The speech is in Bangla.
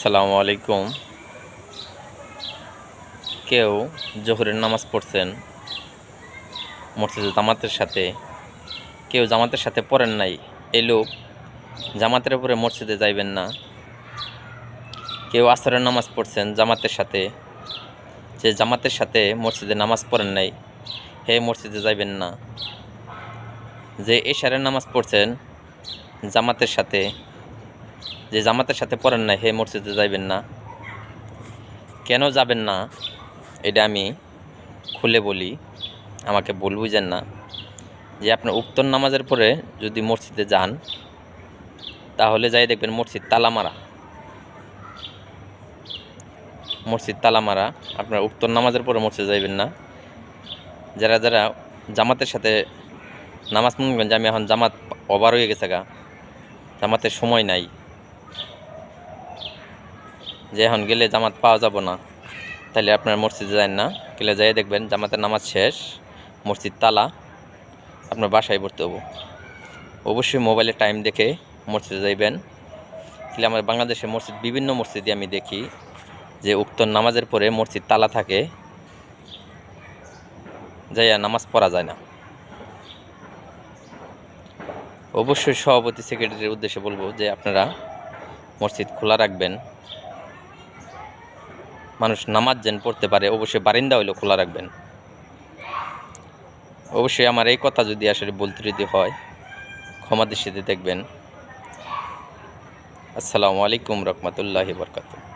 আসসালামু আলাইকুম। কেউ জোহরের নামাজ পড়ছেন মসজিদে জামাতের সাথে, কেউ জামাতের সাথে পড়েন নাই, এই লোক জামাতের উপরে মসজিদে যাইবেন না। কেউ আসরের নামাজ পড়ছেন জামাতের সাথে, যে জামাতের সাথে মসজিদে নামাজ পড়েন নাই হে মসজিদে যাইবেন না। যে এশারের নামাজ পড়ছেন জামাতের সাথে, যে জামাতের সাথে পড়েন নাই হে মসজিদে যাইবেন না। কেন যাবেন না এটা আমি খুলে বলি, আমাকে ভুল বুঝেন না। যে আপনার উত্তর নামাজের পরে যদি মসজিদে যান তাহলে যাই দেখবেন মসজিদ তালা মারা, মসজিদ তালা মারা। আপনার উত্তর নামাজের পরে মসজিদে যাইবেন না। যারা যারা জামাতের সাথে নামাজ মনে করেন যে আমি এখন জামাত ওভার হয়ে গেছে গা, জামাতের সময় নাই, যে এখন গেলে জামাত পাওয়া যাব না, তাহলে আপনার মসজিদে যান না। গেলে যাই দেখবেন জামাতের নামাজ শেষ, মসজিদ তালা, আপনার বাসায় পড়তে হবো। অবশ্যই মোবাইলে টাইম দেখে মসজিদে যাইবেন। তাহলে আমার বাংলাদেশের মসজিদ, বিভিন্ন মসজিদে আমি দেখি যে উক্ত নামাজের পরে মসজিদ তালা থাকে, যাইয়া নামাজ পড়া যায় না। অবশ্যই সভাপতি সেক্রেটারির উদ্দেশ্যে বলবো যে আপনারা মসজিদ খোলা রাখবেন, মানুষ নামাজ যেন পড়তে পারে। অবশ্যই বারিন্দা হইলেও খোলা রাখবেন। অবশ্যই আমার এই কথা যদি আসলে বলতে যদি হয় ক্ষমা দৃষ্টিতে দেখবেন। আসসালামু আলাইকুম রহমতুল্লাহি বরকাতুহু।